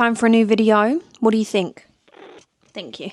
time for a new video. What do you think? Thank you.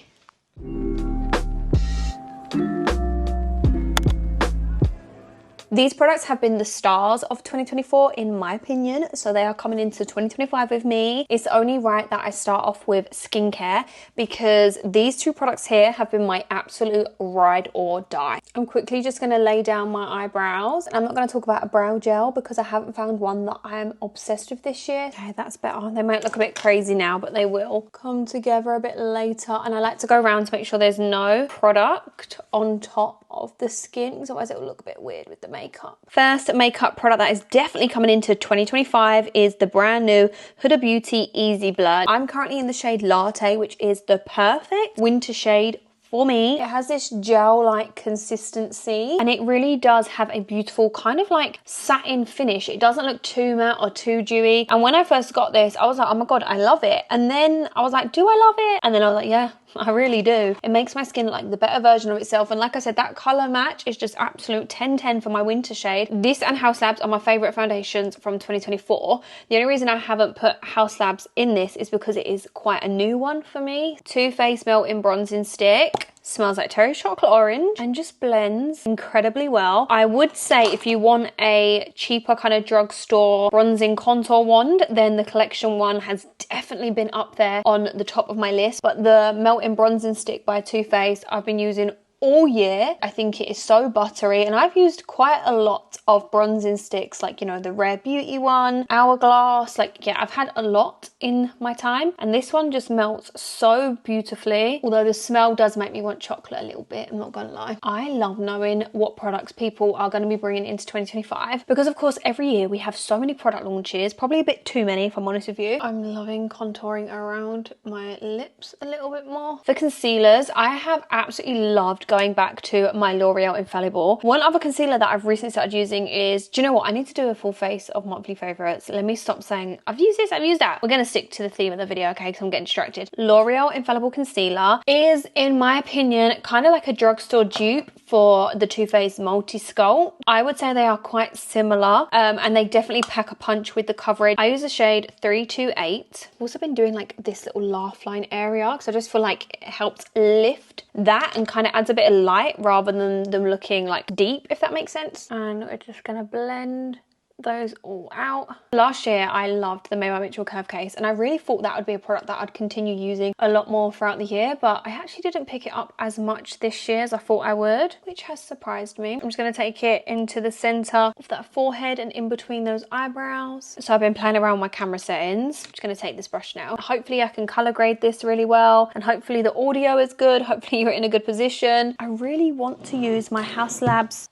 These products have been the stars of 2024 in my opinion, so they are coming into 2025 with me. It's only right that I start off with skincare because these two products here have been my absolute ride or die. I'm quickly just going to lay down my eyebrows. I'm not going to talk about a brow gel because I haven't found one that I am obsessed with this year. Okay, that's better. They might look a bit crazy now, but they will come together a bit later. And I like to go around to make sure there's no product on top of the skin, because otherwise it will look a bit weird with the makeup. First makeup product that is definitely coming into 2025 is the brand new Huda Beauty Easy Blur. I'm currently in the shade Latte, which is the perfect winter shade for me. It has this gel-like consistency and it really does have a beautiful kind of like satin finish. It doesn't look too matte or too dewy. And when I first got this, I was like, oh my god, I love it. And then I was like, do I love it? And then I was like, yeah, I really do. It makes my skin like the better version of itself. And like I said, that color match is just absolute 10/10 for my winter shade. This and Haus Labs are my favorite foundations from 2024. The only reason I haven't put Haus Labs in this is because it is quite a new one for me. TooFaced Melting Bronzing Stick. Smells like cherry chocolate orange and just blends incredibly well. I would say if you want a cheaper kind of drugstore bronzing contour wand, then the collection one has definitely been up there on the top of my list. But the Melting Bronzing Stick by Too Faced I've been using all year. I think it is so buttery and I've used quite a lot of bronzing sticks, like, you know, the Rare Beauty one, Hourglass, like, yeah, I've had a lot in my time and this one just melts so beautifully, although the smell does make me want chocolate a little bit, I'm not gonna lie. I love knowing what products people are going to be bringing into 2025 because of course every year we have so many product launches, probably a bit too many if I'm honest with you. I'm loving contouring around my lips a little bit more. For concealers, I have absolutely loved going back to my L'Oreal Infallible. One other concealer that I've recently started using is, do you know what? I need to do a full face of monthly favorites. Let me stop saying I've used this, I've used that. We're going to stick to the theme of the video, okay? Because I'm getting distracted. L'Oreal Infallible Concealer is, in my opinion, kind of like a drugstore dupe for the Too Faced Multi Sculpt. I would say they are quite similar and they definitely pack a punch with the coverage. I use the shade 328. I've also been doing like this little laugh line area because I just feel like it helps lift that and kind of adds a bit of light rather than them looking like deep, if that makes sense. And we're just gonna blend those all out. Last year I loved the May by Mitchell Curve Case and I really thought that would be a product that I'd continue using a lot more throughout the year, but I actually didn't pick it up as much this year as I thought I would, which has surprised me. I'm just going to take it into the center of that forehead and in between those eyebrows. So I've been playing around with my camera settings. I'm just going to take this brush now. Hopefully I can color grade this really well and hopefully the audio is good. Hopefully you're in a good position. I really want to use my Haus Labs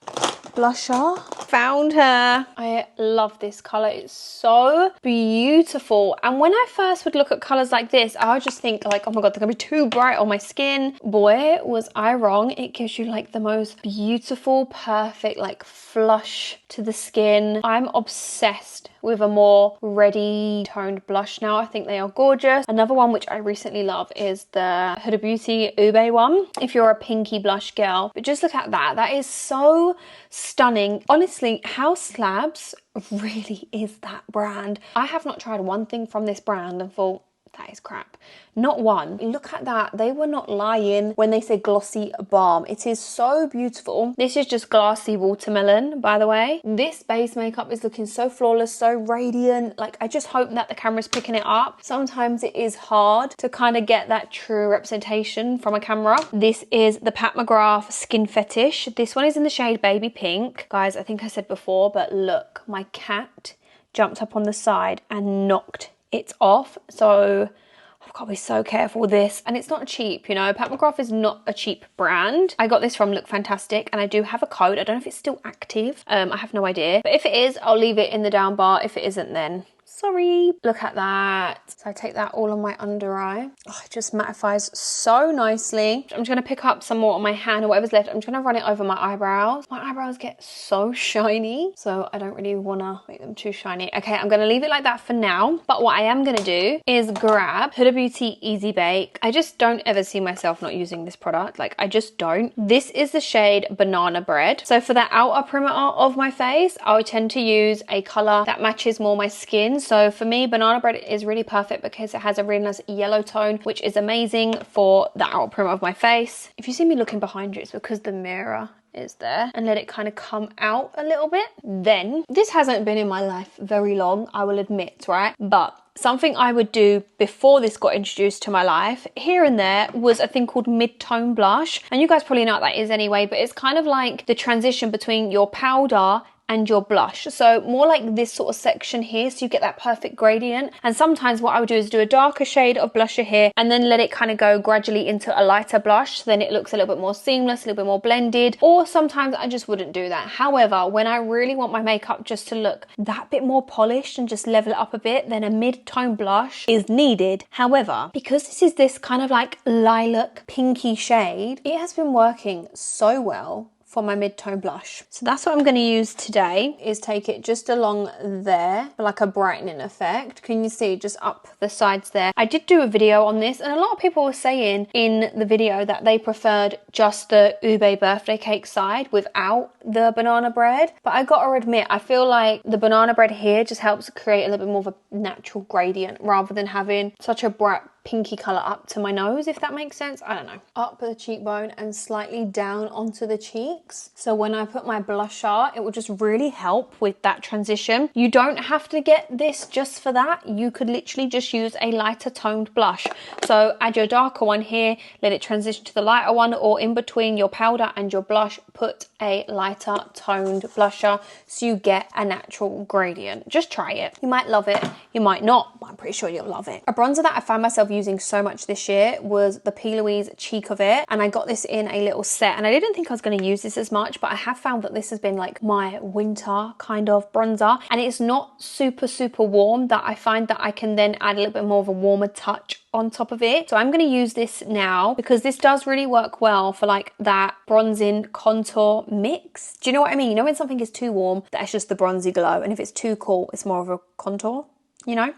blusher. Found her. I love this color. It's so beautiful. And when I first would look at colors like this, I would just think like, oh my god, they're gonna be too bright on my skin. Boy, was I wrong. It gives you like the most beautiful, perfect, like flush to the skin. I'm obsessed with a more reddy toned blush now. I think they are gorgeous. Another one which I recently love is the Huda Beauty Ube one, if you're a pinky blush girl. But just look at that. That is so stunning. Honestly, Haus Labs really is that brand. I have not tried one thing from this brand and thought, that is crap. Not one. Look at that. They were not lying when they said glossy balm. It is so beautiful. This is just glassy watermelon, by the way. This base makeup is looking so flawless, so radiant. Like, I just hope that the camera's picking it up. Sometimes it is hard to kind of get that true representation from a camera. This is the Mcgrath Skin Fetish. This one is in the shade Baby Pink. Guys, I think I said before, but look, my cat jumped up on the side and knocked it off, so I've got to be so careful with this. And it's not cheap, you know. Mcgrath is not a cheap brand. I got this from Look Fantastic and I do have a code. I don't know if it's still active. I have no idea, but if it is, I'll leave it in the down bar. If it isn't, then sorry. Look at that. So I take that all on my under eye. Oh, it just mattifies so nicely. I'm just going to pick up some more on my hand or whatever's left. I'm just going to run it over my eyebrows. My eyebrows get so shiny, so I don't really want to make them too shiny. Okay, I'm going to leave it like that for now. But what I am going to do is grab Huda Beauty Easy Bake. I just don't ever see myself not using this product. Like, I just don't. This is the shade Banana Bread. So for the outer perimeter of my face, I would tend to use a color that matches more my skin. So for me, banana bread is really perfect because it has a really nice yellow tone, which is amazing for the outer perimeter of my face. If you see me looking behind you, it's because the mirror is there, and let it kind of come out a little bit. Then this hasn't been in my life very long, I will admit, right? But something I would do before this got introduced to my life here and there was a thing called mid-tone blush, and you guys probably know what that is anyway, but it's kind of like the transition between your powder and your blush. So more like this sort of section here, so you get that perfect gradient. And sometimes what I would do is do a darker shade of blusher here and then let it kind of go gradually into a lighter blush, so then it looks a little bit more seamless, a little bit more blended. Or sometimes I just wouldn't do that. However, when I really want my makeup just to look that bit more polished and just level it up a bit, then a mid-tone blush is needed. However, because this is this kind of like lilac pinky shade, it has been working so well for my mid-tone blush. So that's what I'm going to use today, is take it just along there for like a brightening effect. Can you see just up the sides there? I did do a video on this, and a lot of people were saying in the video that they preferred just the ube birthday cake side without the banana bread. But I gotta admit, I feel like the banana bread here just helps create a little bit more of a natural gradient rather than having such a bright pinky colour up to my nose, if that makes sense. I don't know. Up the cheekbone and slightly down onto the cheeks. So when I put my blusher, it will just really help with that transition. You don't have to get this just for that. You could literally just use a lighter toned blush. So add your darker one here, let it transition to the lighter one, or in between your powder and your blush, put a lighter toned blusher so you get a natural gradient. Just try it. You might love it, you might not, but I'm pretty sure you'll love it. A bronzer that I found myself using so much this year was the Plouise Cheek of It, and I got this in a little set, and I didn't think I was going to use this as much, but I have found that this has been like my winter kind of bronzer, and it's not super warm, that I find that I can then add a little bit more of a warmer touch on top of it. So I'm going to use this now because this does really work well for like that bronzing contour mix. Do you know what I mean? You know when something is too warm, that's just the bronzy glow, and if it's too cool, it's more of a contour, you know?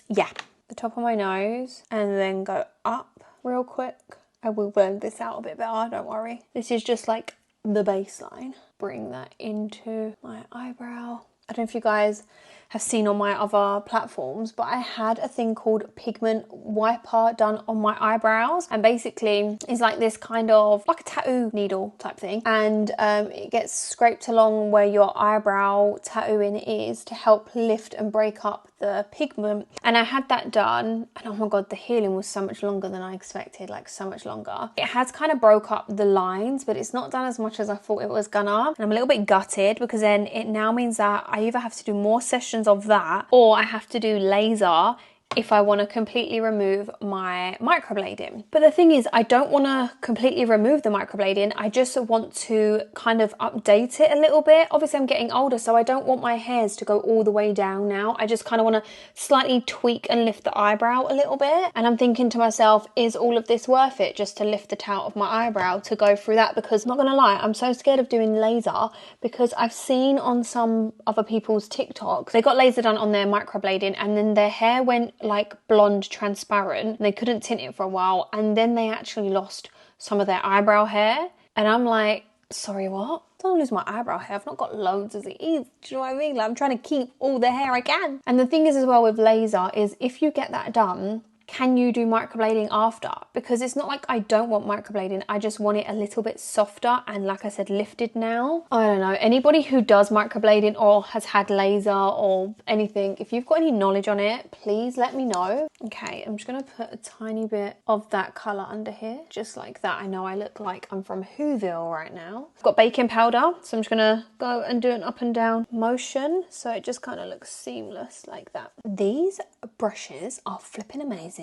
Yeah, the top of my nose and then go up real quick. I will blend this out a bit better, don't worry. This is just like the baseline. Bring that into my eyebrow. I don't know if you guys have seen on my other platforms, but I had a thing called pigment wiper done on my eyebrows, and basically it's like this kind of like a tattoo needle type thing, and it gets scraped along where your eyebrow tattooing is to help lift and break up the pigment. And I had that done, and oh my god, the healing was so much longer than I expected, like so much longer. It has kind of broke up the lines, but it's not done as much as I thought it was gonna, and I'm a little bit gutted because then it now means that I either have to do more sessions of that, or I have to do laser if I want to completely remove my microblading. But the thing is, I don't want to completely remove the microblading, I just want to kind of update it a little bit. Obviously I'm getting older, so I don't want my hairs to go all the way down now. I just kind of want to slightly tweak and lift the eyebrow a little bit, and I'm thinking to myself, is all of this worth it just to lift it out of my eyebrow to go through that? Because I'm not gonna lie, I'm so scared of doing laser, because I've seen on some other people's TikToks, they got laser done on their microblading and then their hair went like blonde transparent, and they couldn't tint it for a while, and then they actually lost some of their eyebrow hair, and I'm like, sorry, what? Don't lose my eyebrow hair, I've not got loads as it is. Do you know what I mean? Like, I'm trying to keep all the hair I can. And the thing is as well with laser is, if you get that done, can you do microblading after? Because it's not like I don't want microblading, I just want it a little bit softer and, like I said, lifted now. I don't know, anybody who does microblading or has had laser or anything, if you've got any knowledge on it, please let me know. Okay, I'm just gonna put a tiny bit of that colour under here, just like that. I know I look like I'm from Whoville right now. I've got baking powder, so I'm just gonna go and do an up and down motion, so it just kind of looks seamless like that. These brushes are flipping amazing.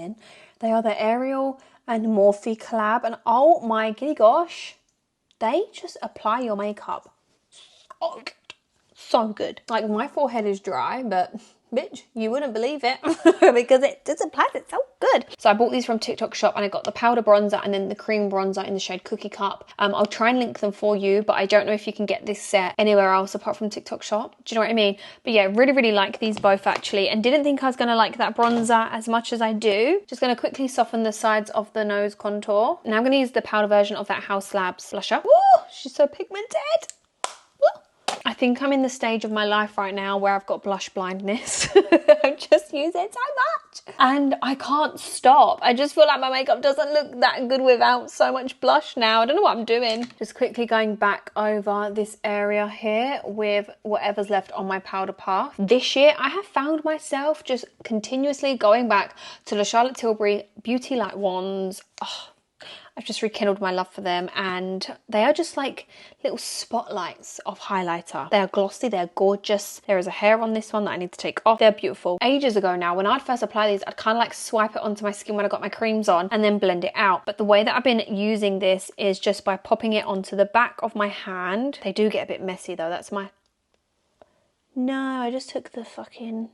They are the Ariel and Morphe collab, and oh my giddy gosh, they just apply your makeup so good. So good. Like, my forehead is dry, but bitch, you wouldn't believe it because it just applies it so good. So I bought these from TikTok shop, and I got the powder bronzer and then the cream bronzer in the shade Cookie Cup. I'll try and link them for you, but I don't know if you can get this set anywhere else apart from TikTok shop. Do you know what I mean? But yeah, really like these both actually, and didn't think I was gonna like that bronzer as much as I do. Just gonna quickly soften the sides of the nose contour. Now I'm gonna use the powder version of that Haus Labs blusher. Woo, she's so pigmented. I think I'm in the stage of my life right now where I've got blush blindness. I just use it so much and I can't stop. I just feel like my makeup doesn't look that good without so much blush now. I don't know what I'm doing. Just quickly going back over this area here with whatever's left on my powder puff. This year I have found myself just continuously going back to the Charlotte Tilbury Beauty Light wands. Oh, I've just rekindled my love for them, and they are just like little spotlights of highlighter. They are glossy, they're gorgeous. There is a hair on this one that I need to take off. They're beautiful. Ages ago now, when I'd first apply these, I'd kind of like swipe it onto my skin when I got my creams on and then blend it out. But the way that I've been using this is just by popping it onto the back of my hand. They do get a bit messy though. That's my... No, I just took the fucking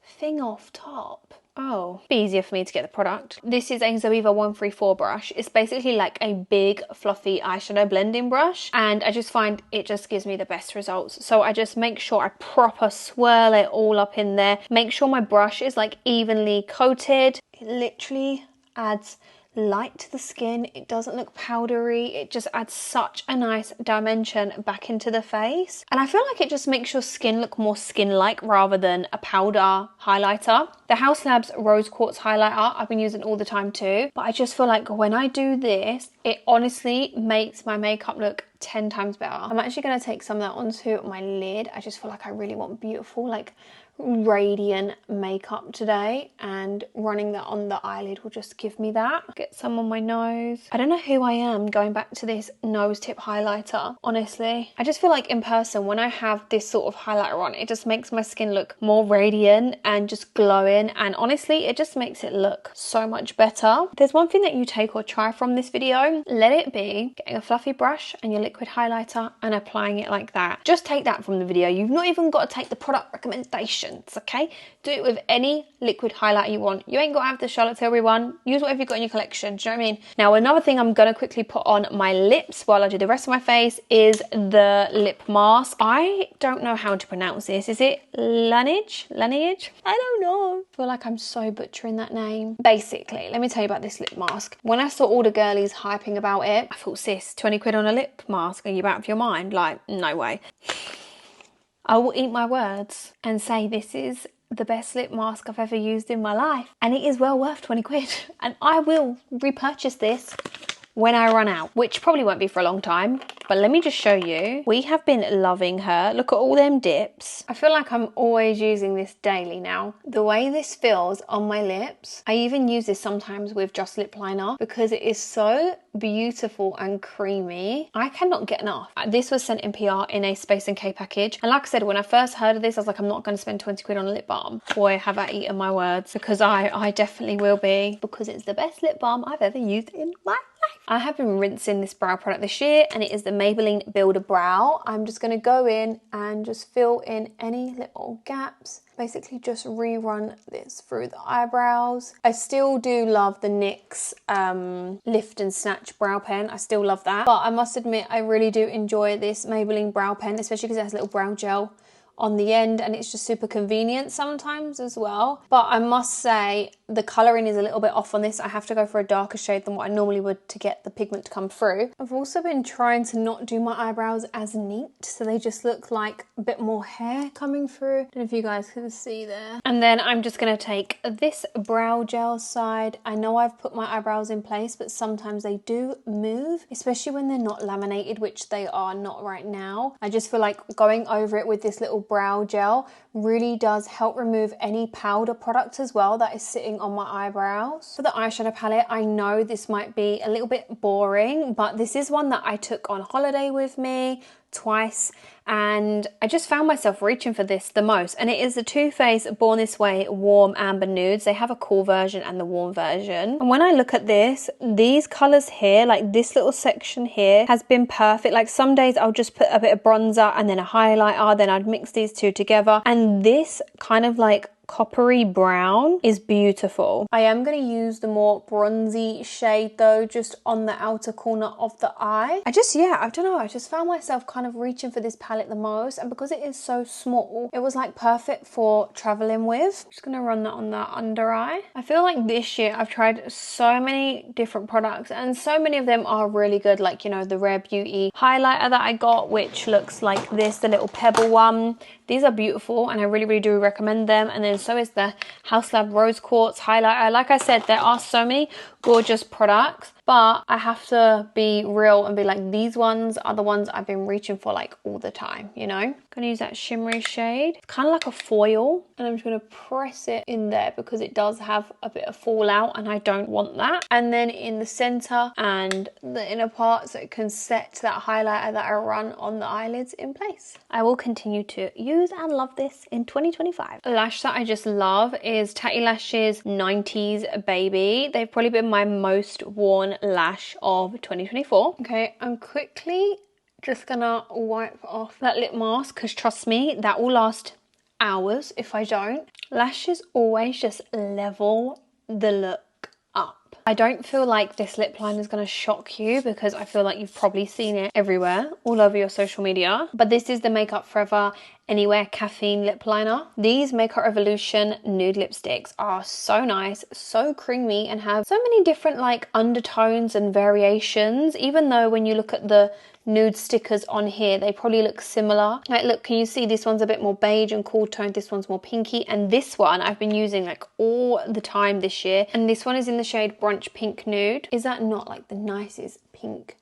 thing off top. Oh, be easier for me to get the product. This is a Zoeva 134 brush. It's basically like a big fluffy eyeshadow blending brush, and I just find it just gives me the best results. So I just make sure I proper swirl it all up in there. Make sure my brush is like evenly coated. It literally adds light to the skin. It doesn't look powdery. It just adds such a nice dimension back into the face, and I feel like it just makes your skin look more skin-like rather than a powder highlighter. The Haus Labs Rose Quartz highlighter I've been using all the time too, but I just feel like when I do this, it honestly makes my makeup look 10 times better. I'm actually going to take some of that onto my lid. I just feel like I really want beautiful, like radiant makeup today, and running that on the eyelid will just give me that. Get some on my nose. I don't know who I am going back to this nose tip highlighter, honestly. I just feel like in person when I have this sort of highlighter on, it just makes my skin look more radiant and just glowing, and honestly it just makes it look so much better. If there's one thing that you take or try from this video, let it be getting a fluffy brush and your liquid highlighter and applying it like that. Just take that from the video. You've not even got to take the product recommendation. Okay, do it with any liquid highlighter you want. You ain't got to have the Charlotte Tilbury one. Use whatever you've got in your collection. Do you know what I mean? Now, another thing I'm going to quickly put on my lips while I do the rest of my face is the lip mask. I don't know how to pronounce this. Is it Lineage? Lineage? I don't know. I feel like I'm so butchering that name. Basically, let me tell you about this lip mask. When I saw all the girlies hyping about it, I thought, sis, 20 quid on a lip mask? Are you out of your mind? Like, no way. I will eat my words and say this is the best lip mask I've ever used in my life, and it is well worth 20 quid, and I will repurchase this when I run out, which probably won't be for a long time. But let me just show you. We have been loving her. Look at all them dips. I feel like I'm always using this daily now. The way this feels on my lips, I even use this sometimes with just lip liner because it is so beautiful and creamy. I cannot get enough. This was sent in PR in a Space NK package, and like I said, when I first heard of this, I was like, I'm not going to spend 20 quid on a lip balm. Boy, have I eaten my words, because I definitely will be, because it's the best lip balm I've ever used in my life. I have been rinsing this brow product this year, and it is the Maybelline Builder Brow. I'm just going to go in and just fill in any little gaps. Basically just rerun this through the eyebrows. I still do love the NYX Lift and Snatch brow pen. I still love that. But I must admit, I really do enjoy this Maybelline brow pen, especially because it has a little brow gel on the end, and it's just super convenient sometimes as well. But I must say the colouring is a little bit off on this. I have to go for a darker shade than what I normally would to get the pigment to come through. I've also been trying to not do my eyebrows as neat, so they just look like a bit more hair coming through. I don't know if you guys can see there. And then I'm just going to take this brow gel side. I know I've put my eyebrows in place, but sometimes they do move, especially when they're not laminated, which they are not right now. I just feel like going over it with this little brow gel really does help remove any powder product as well that is sitting on my eyebrows. For the eyeshadow palette, I know this might be a little bit boring, but this is one that I took on holiday with me twice, and I just found myself reaching for this the most, and it is the TooFaced Born This Way Warm Amber Nudes. They have a cool version and the warm version, and when I look at this, these colours here, like this little section here, has been perfect. Like some days I'll just put a bit of bronzer and then a highlighter, then I'd mix these two together, and this kind of like coppery brown is beautiful. I am going to use the more bronzy shade though, just on the outer corner of the eye. I don't know, I just found myself kind of reaching for this palette the most, and because it is so small, it was like perfect for traveling with. I'm just going to run that on the under eye. I feel like this year I've tried so many different products and so many of them are really good, like, you know, the Rare Beauty highlighter that I got, which looks like this, the little pebble one. These are beautiful and I really do recommend them. And then so is the Haus Labs Rose Quartz highlighter. Like I said, there are so many gorgeous products, but I have to be real and be like, these ones are the ones I've been reaching for like all the time, you know? I'm gonna use that shimmery shade. It's kind of like a foil, and I'm just gonna press it in there because it does have a bit of fallout and I don't want that. And then in the center and the inner part, so it can set that highlighter that I run on the eyelids in place. I will continue to use and love this in 2025. A lash that I just love is Tatti Lashes 90s Baby. They've probably been my most worn lash of 2024. Okay, I'm quickly just gonna wipe off that lip mask because trust me, that will last hours if I don't. Lashes always just level the look up. I don't feel like this lip line is going to shock you because I feel like you've probably seen it everywhere, all over your social media. But this is the Makeup Forever Anywhere Caffeine Lip Liner. These Makeup Revolution nude lipsticks are so nice, so creamy, and have so many different like undertones and variations, even though when you look at the nude stickers on here, they probably look similar. Like, look, can you see this one's a bit more beige and cool toned, this one's more pinky, and this one I've been using like all the time this year, and this one is in the shade Brunch Pink Nude. Is that not like the nicest pink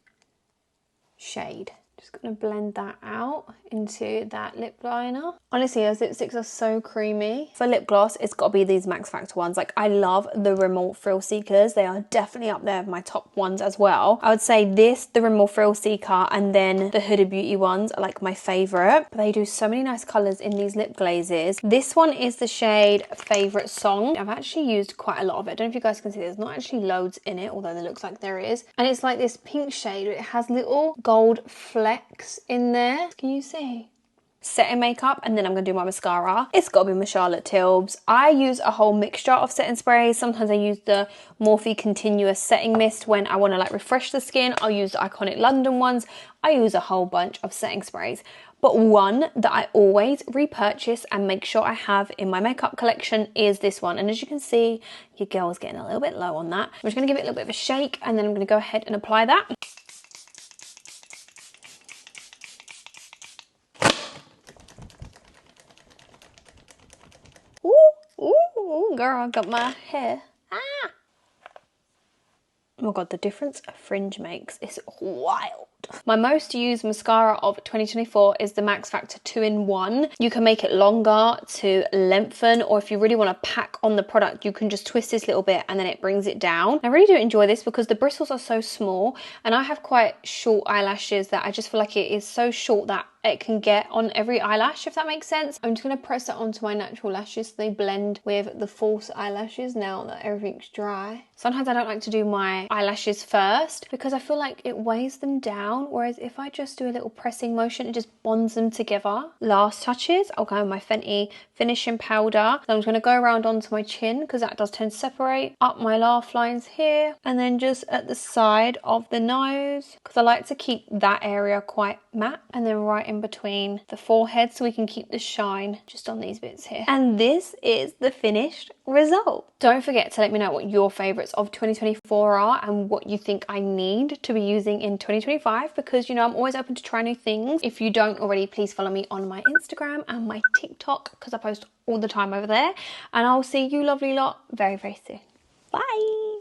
shade? Just gonna blend that out into that lip liner. Honestly, those lipsticks are so creamy. For lip gloss, it's got to be these Maxfactor ones. Like, I love the Rimmel Thrill Seekers. They are definitely up there with my top ones as well. I would say this, the Rimmel Thrill Seeker, and then the Huda Beauty ones are like my favorite. But they do so many nice colors in these lip glazes. This one is the shade Favorite Song. I've actually used quite a lot of it. I don't know if you guys can see, there's not actually loads in it, although there looks like there is. And it's like this pink shade. It has little gold flecks in there. Can you see? Setting makeup, and then I'm gonna do my mascara. It's gotta be my Charlotte Tilbury. I use a whole mixture of setting sprays. Sometimes I use the Morphe Continuous Setting Mist when I want to like refresh the skin. I'll use the Iconic London ones. I use a whole bunch of setting sprays, but one that I always repurchase and make sure I have in my makeup collection is this one. And as you can see, your girl's getting a little bit low on that. I'm just gonna give it a little bit of a shake, and then I'm gonna go ahead and apply that. Ooh, girl, I got my hair. Ah! Oh my god, the difference a fringe makes is wild. My most used mascara of 2024 is the Maxfactor 2-in-1. You can make it longer to lengthen, or if you really want to pack on the product, you can just twist this little bit and then it brings it down. I really do enjoy this because the bristles are so small, and I have quite short eyelashes that I just feel like it is so short that it can get on every eyelash, if that makes sense. I'm just going to press that onto my natural lashes so they blend with the false eyelashes now that everything's dry. Sometimes I don't like to do my eyelashes first because I feel like it weighs them down, whereas if I just do a little pressing motion, it just bonds them together. Last touches, I'll go with my Fenty finishing powder. So I'm just going to go around onto my chin because that does tend to separate, up my laugh lines here, and then just at the side of the nose because I like to keep that area quite matte, and then right in between the forehead so we can keep the shine just on these bits here. And this is the finished result. Don't forget to let me know what your favorites of 2024 are and what you think I need to be using in 2025, because you know I'm always open to try new things. If you don't already, please follow me on my Instagram and my TikTok because I post all the time over there, and I'll see you lovely lot very soon. Bye.